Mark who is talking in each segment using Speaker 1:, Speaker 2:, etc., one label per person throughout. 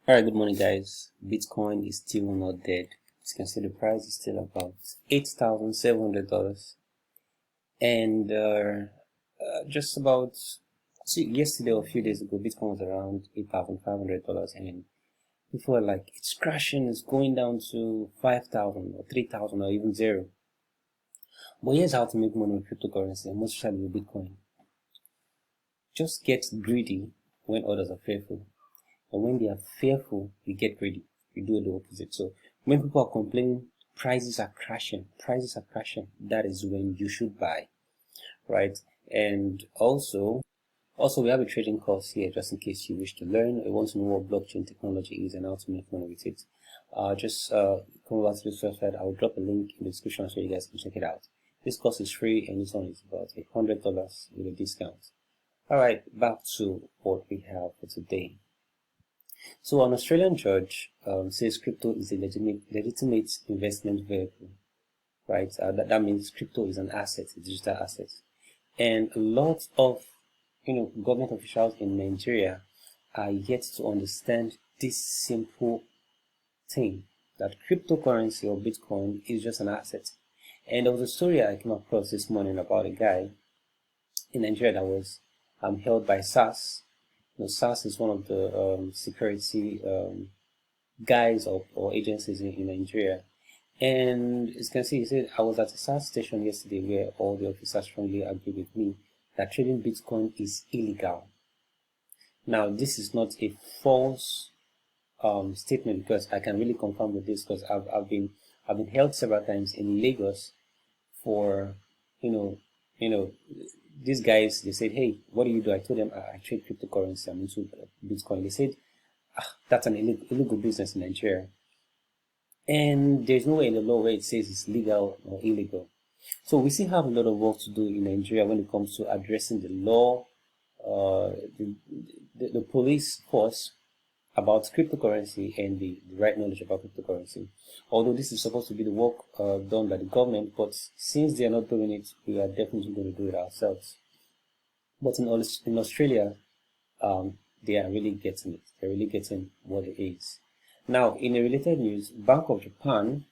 Speaker 1: Alright, good morning guys. Bitcoin is still not dead. As you can see, the price is still about $8,700. And just about yesterday or a few days ago, Bitcoin was around $8,500, and people were like, it's crashing, it's going down to 5,000 or 3,000 or even zero. But here's how to make money with cryptocurrency, and most especially with Bitcoin. Just get greedy when others are fearful. And when they are fearful, you get greedy. You do the opposite. So when people are complaining, prices are crashing, that is when you should buy, right? And also we have a trading course here, just in case you wish to learn or want to know what blockchain technology is and how to make money with it. Just come over to this website. I'll drop a link in the description so you guys can check it out. This course is free, and this one is about $100 with a discount. All right, back to what we have for today. So an Australian judge says crypto is a legitimate investment vehicle, right? That means crypto is an asset, a digital asset. And a lot of government officials in Nigeria are yet to understand this simple thing, that cryptocurrency or Bitcoin is just an asset. And there was a story I came across this morning about a guy in Nigeria that was held by SARS. SARS is one of the security guys or agencies in Nigeria. And as you can see, he said, I was at a SARS station yesterday where all the officers strongly agreed with me that trading Bitcoin is illegal. Now, this is not a false statement, because I can really confirm with this, because I've been held several times in Lagos for these guys. They said, hey, what do you do? I told them I trade cryptocurrency, I'm into Bitcoin. They said, that's an illegal business in Nigeria. And there's nowhere in the law where it says it's legal or illegal. So we still have a lot of work to do in Nigeria when it comes to addressing the law, the police force about cryptocurrency and the right knowledge about cryptocurrency. Although this is supposed to be the work done by the government, but since they are not doing it, we are definitely going to do it ourselves. But in Australia, they are really getting it. They're really getting what it is. Now, in a related news, Bank of Japan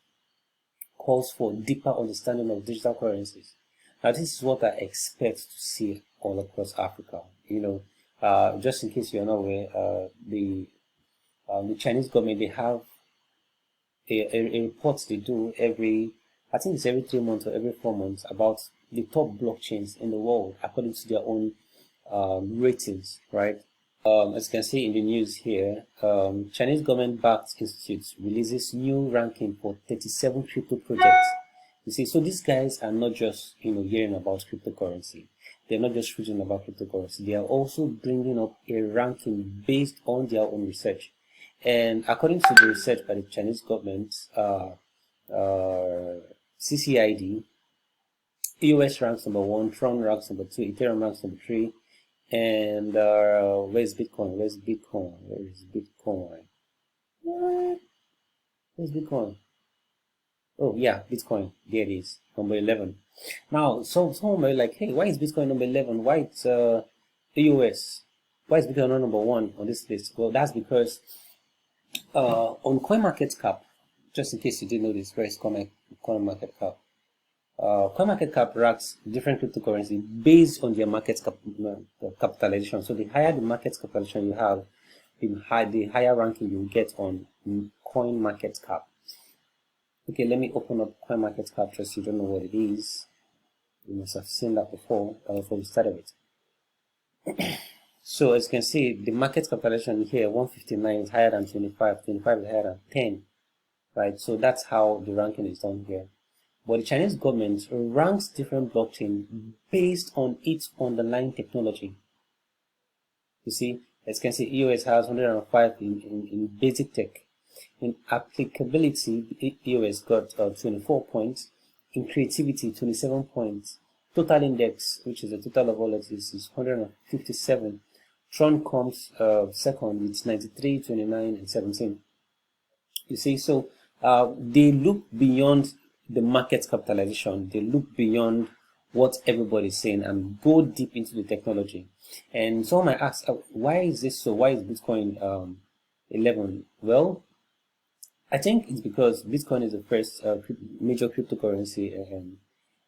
Speaker 1: calls for deeper understanding of digital currencies. Now, this is what I expect to see all across Africa. Just in case you're not aware, the Chinese government, they have a report they do I think it's every 3 months or every 4 months, about the top blockchains in the world according to their own ratings, right? As you can see in the news here, Chinese government-backed institutes releases new ranking for 37 crypto projects. You see, so these guys are not just hearing about cryptocurrency. They're not just reading about cryptocurrency. They are also bringing up a ranking based on their own research. And according to the research by the Chinese government, CCID, EOS ranks number 1, Tron ranks number 2, Ethereum ranks number 3, and where's Bitcoin? Where's Bitcoin? Oh yeah, Bitcoin. There it is, number 11. Now, so someone might be like, hey, why is Bitcoin number 11? Why it's EOS? Why is Bitcoin not number 1 on this list? Well, that's because on CoinMarketCap, just in case you didn't know this, where is CoinMarketCap? CoinMarketCap ranks different cryptocurrency based on their market capitalization. So the higher the market capitalization you have, the higher ranking you get on CoinMarketCap. Okay, let me open up CoinMarketCap just so you don't know what it is. You must have seen that before. That was what we started with. So as you can see, the market capitalization here, 159, is higher than 25. 25 is higher than 10, right? So that's how the ranking is done here. But the Chinese government ranks different blockchains based on its underlying technology. You see, as you can see, EOS has 105 in basic tech. In applicability, EOS got 24 points. In creativity, 27 points. Total index, which is the total of all of this, is 157. Tron comes second, it's 93, 29, and 17. You see, so they look beyond the market capitalization. They look beyond what everybody's saying and go deep into the technology. And someone might ask, why is this so? Why is Bitcoin 11. Well, I think it's because Bitcoin is the first major cryptocurrency,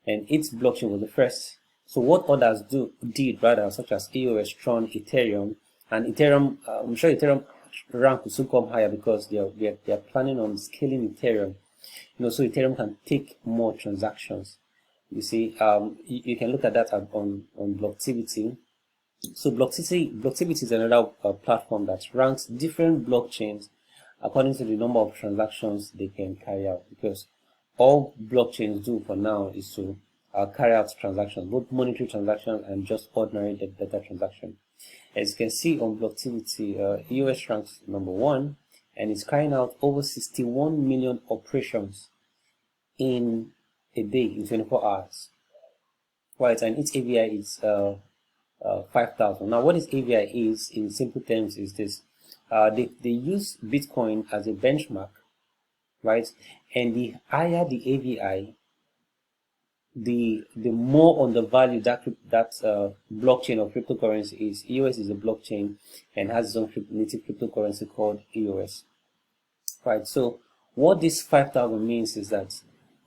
Speaker 1: and its blockchain was the first. So what others did rather, such as EOS, Tron, Ethereum, and Ethereum, I'm sure Ethereum rank will soon come higher because they are planning on scaling Ethereum. So Ethereum can take more transactions. You see, you can look at that on Blocktivity. So Blocktivity is another platform that ranks different blockchains according to the number of transactions they can carry out, because all blockchains do for now is to carry out transactions, both monetary transactions and just ordinary data transaction. As you can see on Blocktivity, EOS ranks number 1, and it's carrying out over 61 million operations in a day, in 24 hours. Right, and its AVI is 5,000. Now, what this AVI is, in simple terms, is this. They use Bitcoin as a benchmark, right? And the higher the AVI, the more undervalued that blockchain or cryptocurrency is. EOS is a blockchain and has its own native cryptocurrency called EOS, right? So what this 5,000 means is that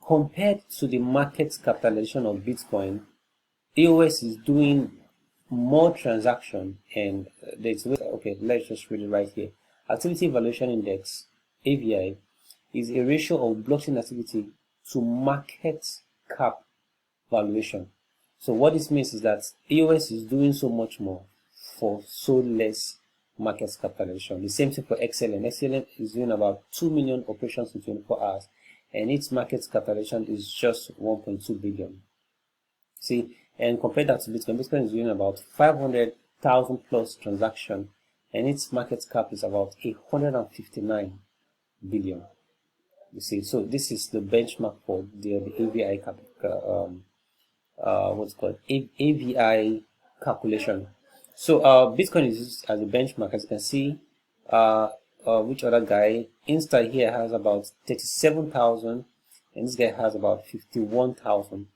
Speaker 1: compared to the market capitalization of Bitcoin, EOS is doing more transaction, and okay, let's just read it right here. Activity Valuation Index, AVI, is a ratio of blockchain activity to market cap valuation. So what this means is that EOS is doing so much more for so less market capitalization. The same thing for XLM. XLM is doing about 2 million operations in 24 hours, and its market capitalization is just 1.2 billion. See, and compare that to Bitcoin. Bitcoin is doing about 500,000 plus transaction, and its market cap is about 159 billion. You see, so this is the benchmark for the AVI what's called AVI calculation. So Bitcoin is used as a benchmark. As you can see, which other guy? Insta here has about 37,000, and this guy has about 51,000.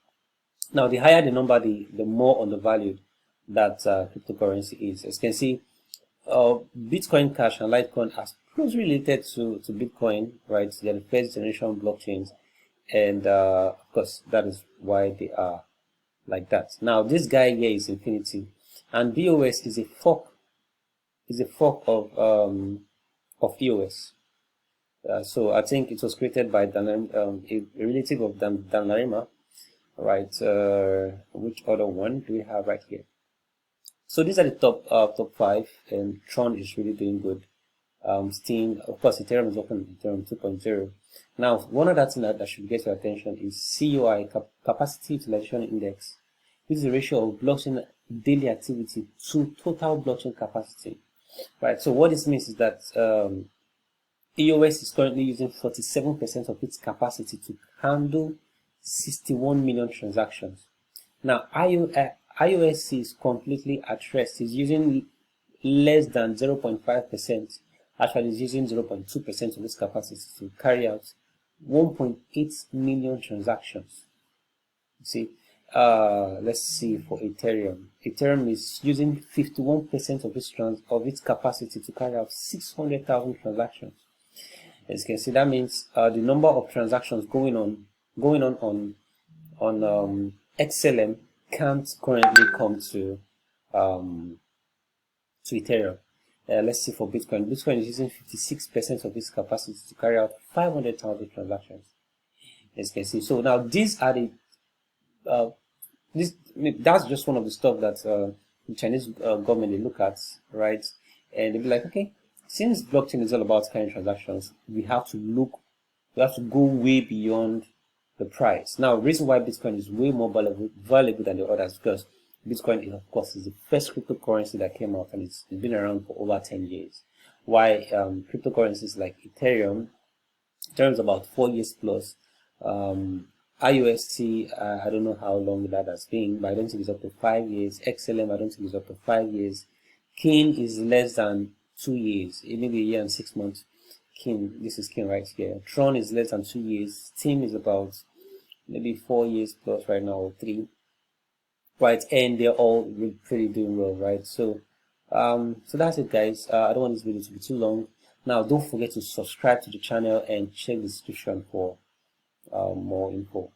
Speaker 1: Now, the higher the number, the more undervalued that cryptocurrency is. As you can see, Bitcoin Cash and Litecoin are closely related to Bitcoin, right? They're the first generation blockchains, and of course, that is why they are like that. Now, this guy here is Infinity, and BOS is a fork of EOS. So I think it was created by a relative of Dan Larimer. Right, which other one do we have right here? So these are the top 5, and Tron is really doing good. Steam, of course, Ethereum is open, Ethereum 2.0. Now, one other thing that should get your attention is CUI, Capacity Utilization Index, which is the ratio of blockchain daily activity to total blockchain capacity. Right, so what this means is that EOS is currently using 47% of its capacity to handle 61 million transactions. Now, iOS is completely at rest. It's using less than 0.5%. Actually, it's using 0.2% of its capacity to carry out 1.8 million transactions. You see, let's see for Ethereum. Ethereum is using 51% of its capacity to carry out 600,000 transactions. As you can see, that means the number of transactions going on XLM can't currently come to Ethereum. Let's see for Bitcoin. Bitcoin is using 56% of its capacity to carry out 500,000 transactions. As you can see. So now these are the that's just one of the stuff that the Chinese government they look at, right? And they'll be like, okay, since blockchain is all about carrying transactions, we have to go way beyond the price. Now, the reason why Bitcoin is way more valuable than the others, because Bitcoin, of course, is the first cryptocurrency that came out, and it's been around for over 10 years. Why cryptocurrencies like Ethereum is about 4 years plus. IOST, I don't know how long that has been, but I don't think it's up to 5 years. XLM, I don't think it's up to 5 years. Kin is less than 2 years, maybe a year and 6 months. Kin, this is Kin right here. Tron is less than 2 years. Steam is about maybe 4 years plus right now, or 3. Right, and they're all pretty doing well, right? So, so that's it, guys. I don't want this video to be too long. Now, don't forget to subscribe to the channel and check the description for more info.